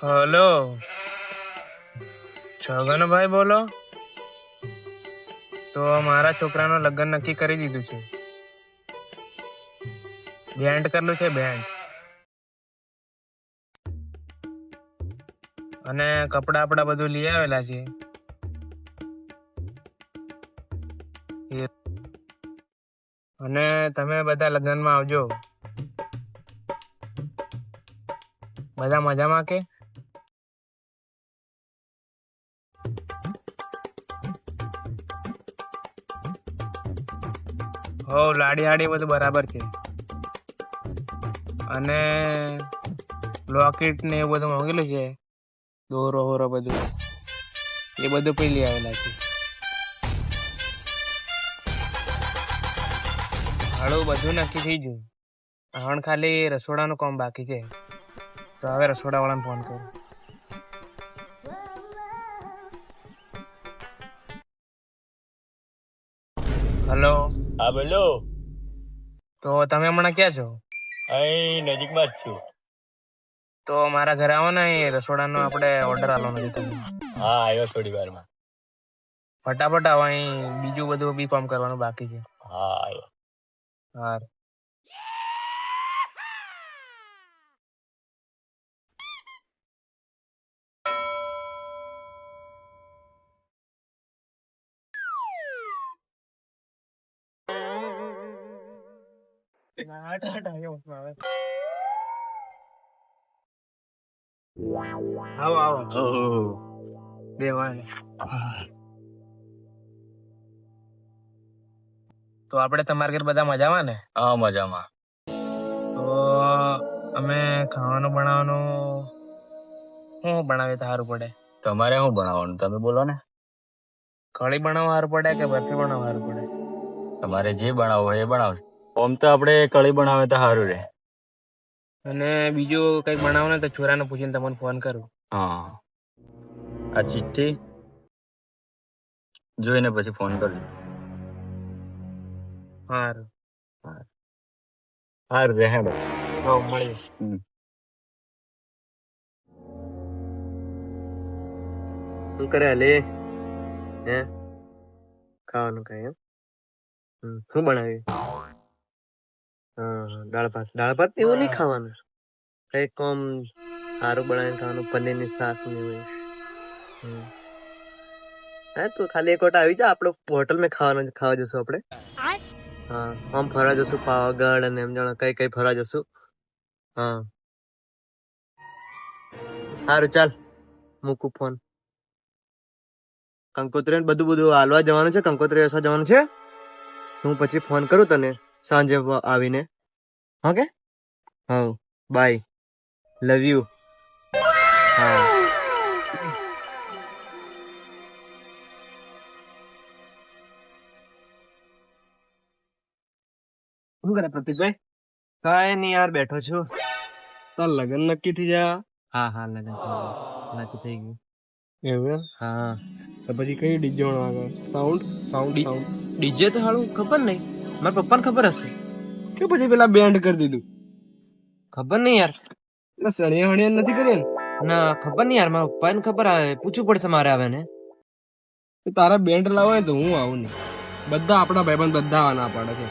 Hello, Chhaganbhai બોલો. તો મારા છોકરાનું લગ્ન નક્કી કરી દીધું છે. બેન્ડ કરલું છે, બેન્ડ. અને કપડા આપડા બધું લઈ આવેલા છે. અને તમે બધા લગ્નમાં આવજો. બધા મજામાં કે? હો, લાડી હાડી બધું બરાબર છે. અને લોકેટ ને એવું બધું માંગેલું છે, દોરો હોરો બધું એ બધું પી લઈ આવેલા છે. હાડું બધું નક્કી થઈ ગયું. હવે ખાલી રસોડાનું કામ બાકી છે. તો હવે રસોડા વાળાને ફોન કરું. હલો. હા બોલો. તો તમે હમણાં ક્યાં છો? અહીં નજીકમાં જ છું. તો મારા ઘરે આવો ને, એ રસોડાનો આપણે ઓર્ડર આપવાનો છે તમને. હા, આવ્યો થોડી વારમાં. ફટાફટ આવો, અહીં બીજું બધું બી કામ કરવાનું બાકી છે. હા, આવ્યો. હા. આવો આવો બેવાને. તો આપણે તમારા ઘર બધા મજામાં ને? હા, મજામાં. તો અમે ખાવાનું બનાવવાનું શું બનાવીએ તો સારું પડે? તમારે શું બનાવવાનું તમે બોલો ને. કઢી બનાવવા સારું પડે કે બરફી બનાવવા સારું પડે? તમારે જે બનાવવું હોય એ બનાવજો. આમ તો આપણે કઢી બનાવે તો સારું રહે. અને બીજું કંઈક બનાવો ને તો છોરાને પૂછીને તમને ફોન કરું. હા, આ ચિઠ્ઠી જોઈને પછી ફોન કરજો. સારું સારું રહે. હા, મળીશ. શું કરે લે? હે ખાવાનું કઈ એમ? શું બનાવ્યું? હા, દાળ ભાત. દાળ ભાત એવું નહીં ખાવાનું. કઈક કોમ સારું બનાવીને ખાવાનું, પનીરની શાક ને એવું. હા, તું ખાલી એક વખત આવી જા, આપણે હોટલમાં ખાવા જશું આપણે. હા, આમ ફરવા જશું પાવાગઢ અને એમ જાણે કઈ ફરવા જશું. હા, સારું ચાલ, મૂકું ફોન. કંકોત્રી બધું હાલવા જવાનું છે, કંકોત્રી વેસવા જવાનું છે. હું પછી ફોન કરું તને સાંજે આવીને. ઓકે, હા, બાય, લવ યુ. હા. શું કરે પ્રતિકભાઈ? કઈ નહીં યાર, બેઠો છું. તાર લગ્ન નક્કી થઈ જા. હા હા, લગન નક્કી થઈ ગયું. એવું એમ? હા. તો પછી કઈ ડીજે વાળવા? સાઉન્ડ સાઉન્ડ સાઉન્ડ ડીજે તો હાલું ખબર નહીં, મારા પપ્પાને ખબર હશે કે પછી પેલા બેન્ડ કરી દીધું? ખબર નહીં યાર. એટલે સળિયા હળિયા નથી કરી ને? ના ખબર નહીં યાર, મારા પપ્પાને ખબર આવે, પૂછવું પડશે મારે આવે ને. તારા બેન્ડ લાવો તો હું આવું નહીં. બધા આપણા ભાઈબંધ બધા આવવાના પાડે છે.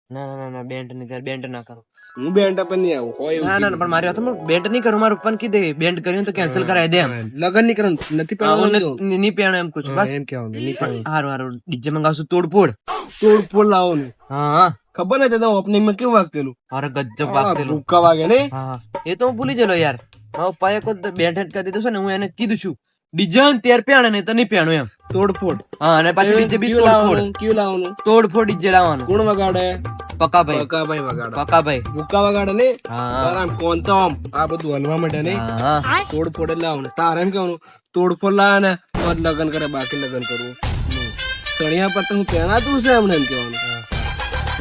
ના ના ના, બેન્ટ નહીં, ત્યારે બેન્ટ ના કરું. હું બેન્ડ પર નહીં આવું. કોઈ ના ના, પણ મારી વાત બેન્ટ નહીં કરું. મારા પપ્પાને કીધે બેન્ટ કર્યું તો કેન્સલ કરાવી દે એમ. લગન નહીં કરવાનું, નથી પહેરવાનું. નહીં પહેણ એમ પૂછું બસ. એમ કહેવાનું નહીં પહેરવાનું. હારું હારું, ડીજે મંગાવશું તોડફોડ. તોડફોડ લાવવાનું. હા, ખબર નથી તો ઓપનિંગ માં કેવું વાગતેલું? અરે ગજબ વાગતેલું. ભૂક્કા વાગે ને? હા, એ તો હું ભૂલી ગયેલો યાર. મારા પપ્પાએ કોઈ બેન્ટ હેડ કરી દીધું છે ને, હું એને કીધું છું ડીજે ત્યાર પહેણે નહીં તો નહીં પહેણું એમ. તોડફોડ. હા, અને પાછું ડીજે બી તોડફોડ. ક્યુ લાવવાનું? તોડફોડ ડીજે લાવવાનું. કોણ વગાડે? પક્કાભાઈ. પકાભાઈ વગાડે. પક્કાભાઈ. ભૂક્કા વગાડે ને? હા આરામ કોણ તો આમ આ બધું હલવા માટે ને? હા. તોડફોડ જ લાવવાનું. તારે એમ કહેવાનું તોડફોડ લાવે ને તો જ લગ્ન કરે, બાકી લગ્ન કરવું. સણિયા પર તો હું પહેણાતું છે એમને એમ કહેવાનું.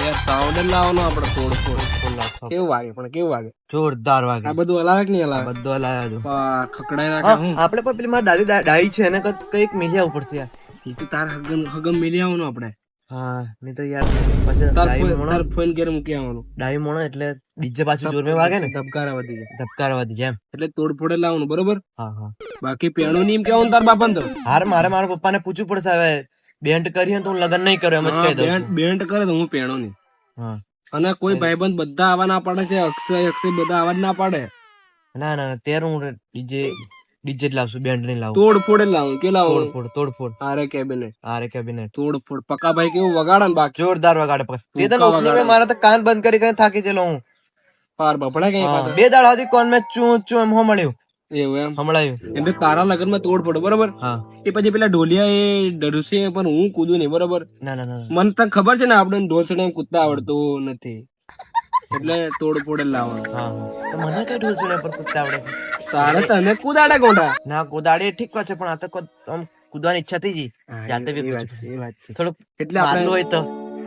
યાર સાઉન્ડ જ લાવવાનો આપણે. તોડફોડ કેવું વાગે? પણ કેવું વાગે? જોરદાર વાગે. આ બધું હલાવે કે નહીં હલાવે? બધું હલાવ્યા હતું. ખકડાઈ નાખે હું. આપણે પણ પેલી મારી દાદી ડાઈ છે એને કઈક મેલ્યા ઉપરથી યાર. એ તો તાર હગમ મેલી આવવાનું આપણે. હા નહીં તો યાર પાછો તાર ફોન ઘેર મૂકી આવવાનું. ડાઈ મોણો એટલે ડીજે પાછું જોર માં વાગે ને ધબકારા વધી જાય ધબકારવા દી જેમ. એટલે તોડફોડે લાવવાનું બરોબર. હા હા બાકી પેણું ની એમ કેવાનું તાર બાપાને તો. હાર મારા પપ્પાને પૂછવું પડશે હવે બેન્ટ કરી હોય તો હું લગન નહીં કર્યો એમ જ કહી દઉં છું. બેન્ટ કરે તો હું પેણો નહીં. હા અને કોઈ ભાઈબંધ બધા આવા ના પાડે છે. અક્ષય બધા આવા જ ના પાડે. ના ના ત્યારે હું ડીજે જ લાવશું બેન્ટ નહીં લાવું. તોડફોડે લાવું કે લાવું. તોડફોડ આરે કેબિનેટ તોડફોડ પકાભાઈ કેવું વગાડે ને બાકી જોરદાર વગાડે તે તો નોકરી મેં મારા તો કાન બંધ કરી થાકી ગયેલો હું. પાર બપડા કઈ પાછા 2 દાડા સુધી કોણ મેં ચું એમ મળ્યું એવું એમ હમણાયું. એટલે તારા લગ્ન માં તોડફોડ બરોબર. હા એ પછી પેલા ઢોલિયા એ ડરશે પણ હું કૂદું નહીં બરોબર. ના ના ના મને તને ખબર છે ને આપણે ઢોલ ચડે કૂદતા આવડતું નથી એટલે તોડફોડ જ લાવવાનું. હા તો મને કઈ ઢોલ ચડે પર કૂદતા આવડે છે? તારે તને કૂદાડે કોંડા. ના કુદાડી ઠીક છે પણ આ તો આમ કૂદવાની ઈચ્છા થઈ ગઈ જાતે બી એ વાત છે. થોડુંક એટલે મારલું હોય તો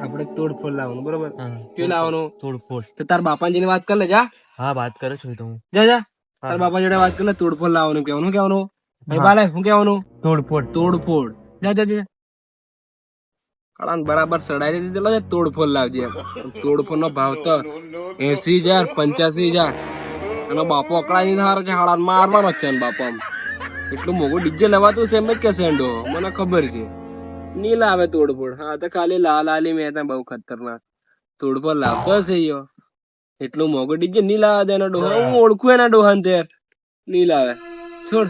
આપણે તોડફોડ લાવવાનું બરોબર. હા. કે લાવવાનું તોડફોડ. તો તાર બાપાજી વાત કર લે જા હા વાત કરું છું તો હું. જા તાર બાપા જોડે વાત કર લે. તોડફોડ લાવવાનું કેવાનું ભાઈ બાલે શું કેવાનું તોડફોડ. જા કળાને બરાબર સડાઈ દીધેલો છે. તોડફોડ લાવજે. તોડફોડ નો ભાવ તો 80,000 85,000 અને બાપો અકળાઈ નહીં હારો કે હાડા મારવાનો જ છે ને બાપા આમ. એટલું મોઘું ડીજે લેવાતું છે એમ જ કે સેન્ડો મને ખબર છે. નહીં લાવે તોડફોડ. હા તો ખાલી લાલી મેં બહુ ખતરનાક તોડફોડ લાવતો હશે યો. એટલું મોઘું ડીજે નહીં લાવે દે એનો ડોહા. હું ઓળખું એના ડોહા ને ત્યાર નહીં લાવે. છોડ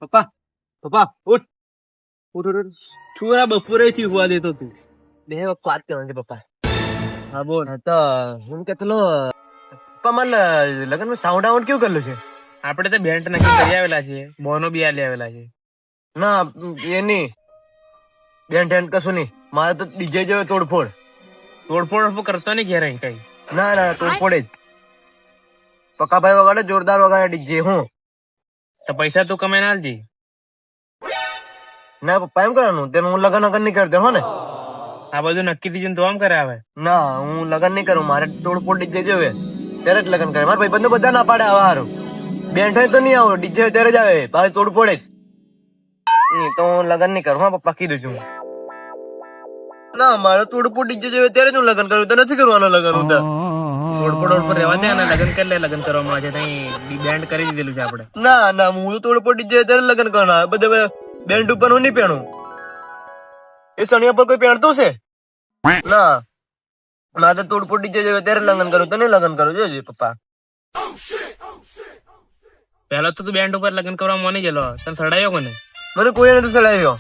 પપ્પા ઉઠ ઉઠ ઉઠ ઉઠ. છોરા બપોરે થી હોવા દેતો તું. બે વખત વાત કરવાની છે પપ્પા. હા બોલ. હા તો હું કેતલો પપ્પા મારે લગન માં સાઉન્ડ આઉન્ડ કેવું કરેલું છે? આપડે તો બેન્ટ નક્કી કરી આવેલા છે. બોનો બી આલી આવેલા છે. ના એ નહીં બેન્ટ હેન્ટ કશું નહીં મારે તો ડીજે જો તોડફોડ. તોડફોડ કરતો નહીં ઘેર અહીં કઈ. ના ના તોડફોડ જ પક્કાભાઈ વગાડે જોરદાર વગાડે ડીજે. હું તો પૈસા તું કમાઈને આલજે. ના પપ્પા એમ કરવાનું તેનું હું લગન નહીં કરતો હો ને. આ બધું નક્કી થઈ તો આમ કરે આવે. ના હું લગન નહીં કરું મારે તોડફોડ ડીજે જોવે ત્યારે જ લગન કરે. મારા ભાઈ બંધ બધા ના પાડે આવા હારું. બેન્ટ હોય તો નહીં આવો ડીજે હોય ત્યારે જ આવે પાછું તોડફોડ જ. તો હું લગન નહીં કરું. હા પપ્પા કીધું છું. ના મારે તોડફોડ ડીજે જોવે ત્યારે જ હું લગન કરું તો નથી કરવાનો લગન હું તો. તોડફોડ પર રહેવા દે અને લગ્ન કરી લે. લગ્ન કરવામાં છે તઈ બેન્ડ કરી દીધેલું છે આપણે. ના ના હું તો તોડફોડ ડીજે ત્યારે લગન કરવાના. બધા બેન્ડ ઉપર હું નહીં પહેણું. એ સણિયા પર કોઈ પહેણતું છે? ના મારે તો તોડફોડ ડીજે જોવે ત્યારે લગન કરું તો નહીં લગન કરું. જોજે પપ્પા પહેલા તો તું બેન્ડ ઉપર લગ્ન કરવા માની ગયેલો. તને સડાયો કોને? મને કોઈ નથી ચડાવ્યો.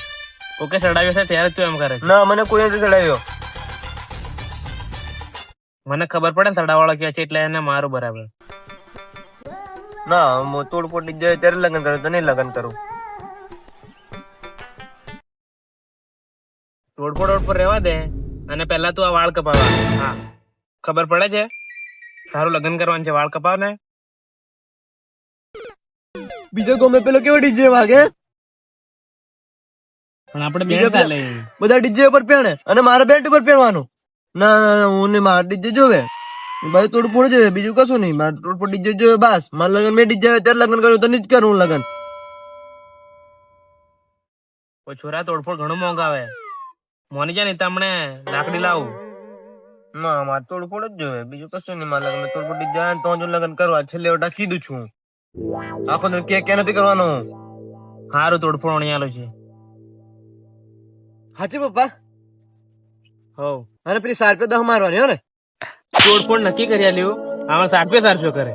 ઓકે સડાવ્યો છે ત્યારે તું એમ કરે. ના મને કોઈ નથી ચડાવ્યો. મને ખબર પડે ને સડાવાળો ક્યાં છે એટલે એને મારું બરાબર. ના હું તોડફોડ ડીજે ત્યારે લગન કરું તો નહીં લગન કરું. તોડફોડ પર રહેવા દે અને પહેલા તું આ વાળ કપાવા. હા ખબર પડે છે તારું લગ્ન કરવાનું છે. વાળ કપાવ ને. બીજો ગમે પેલો કેવો ડીજે વાગે પણ આપણે બેન્ડ ચાલે. બધા ડીજે ઉપર પહેણે અને મારે બેન્ટ ઉપર પહેરવાનું. ના ના હું ને મારે ડીજે જોવે ભાઈ તોડફોડ જોવે બીજું કશું નહીં. મારે તોડફોડ ડીજે જોવે બસ. મારે લગન મેં ડીજે ત્યારે લગન કર્યું તો નહીં જ કરું લગન. છોરા તોડફોડ ઘણું મોંઘા આવે. મોની જાય ને તમને લાકડી લાવું. ના મારે તોડફોડ જ જોવે બીજું કશું નહીં. મારે લગન તોડફોડ ડીજે આવે તો જ લગન કરવા. છેલ્લે ઓટા કીધું છું આખો દિન કે નથી કરવાનું. સારું તોડફોડ અણિયાલો છે. હાચી પપ્પા. હો અને પેલી સારપે દહ મારવાની હો ને. તોડફોડ નક્કી કરી આલ્યું. આમાં સારપ્યો કરે.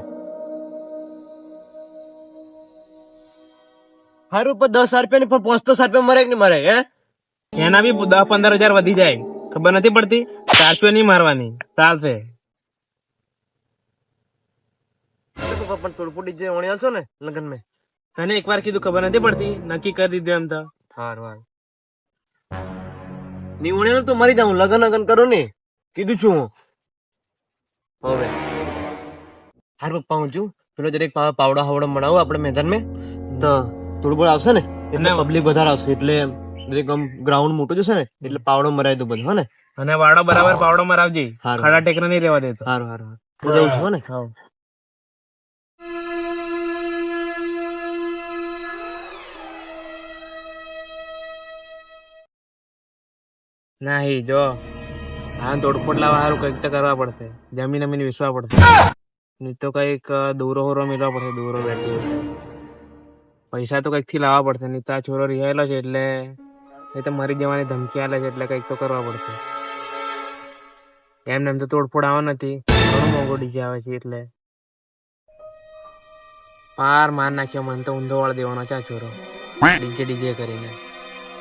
હારું પર 10 રૂપિયા ની પણ 5 રૂપિયા મરે કે નહીં મરે? હે એના બી 10-15 હજાર વધી જાય. ખબર નથી પડતી. 400 નહીં મારવાની ચાલશે. પણ તોડફોડ ડીજે ઓણિયાલ છો ને લગન મેં. તને એકવાર કીધું ખબર નથી પડતી. નક્કી કરી દીધું એમ તો. હારું ની ઓણિયાલ તો મરી જાઉં. લગન કરું ને કીધું છું હું. હવે હાર પપ્પા હું છું પેલો જરીક પાવડા હાવડા બનાવું આપણે મેદાન તો તોડફોડ આવશે ને એટલે પબ્લિક વધારે આવશે. એટલે જરીક આમ ગ્રાઉન્ડ મોટું જશે ને એટલે પાવડો મરાય દો બધું હો ને. અને વાડો બરાબર પાવડો મરાવજે. હારું. ખાડા ટેકરા નહીં રહેવા દેતો. હારું હારું હું જઉં છું હો ને. હા. નહીં જો હા તોડફોડ લાવવા સારું કંઈક તો કરવા પડશે. જમીન અમીન વિસવા પડશે. નહીં તો કંઈક દોરો હોરો મેળવા પડશે. દોરો બેઠી પૈસા તો કંઈક થી લાવવા પડશે. નહીં તો આ છોરો રિહાયેલો છે એટલે એ તો મરી જવાની ધમકી આલે છે એટલે કંઈક તો કરવા પડશે. એમને એમ તો તોડફોડ આવવા નથી. ઘણો મોંઘો ડીજે આવે છે એટલે પાર માર નાખ્યો. મને તો ઊંધો વાળ દેવાનો છે આ છોરો ડીજે કરીને.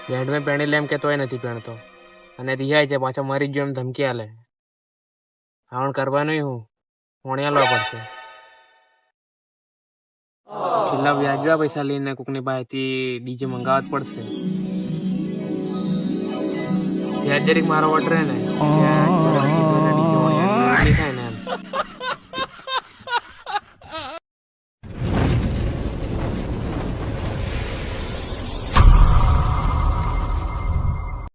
બેન્ડ મેં પહેણી લે એમ કે તોય નથી પહેણતો અને રિહાય છે પાછો મરી ગયો એમ ધમકી આલે. આવણ કરવાનું હું વણ્યા લેવા પડશે. છેલ્લા વ્યાજવા પૈસા લઈને કોકની પાસેથી ડીજે મંગાવવા જ પડશે. વ્યાજ જરીક મારો વટ રહે ને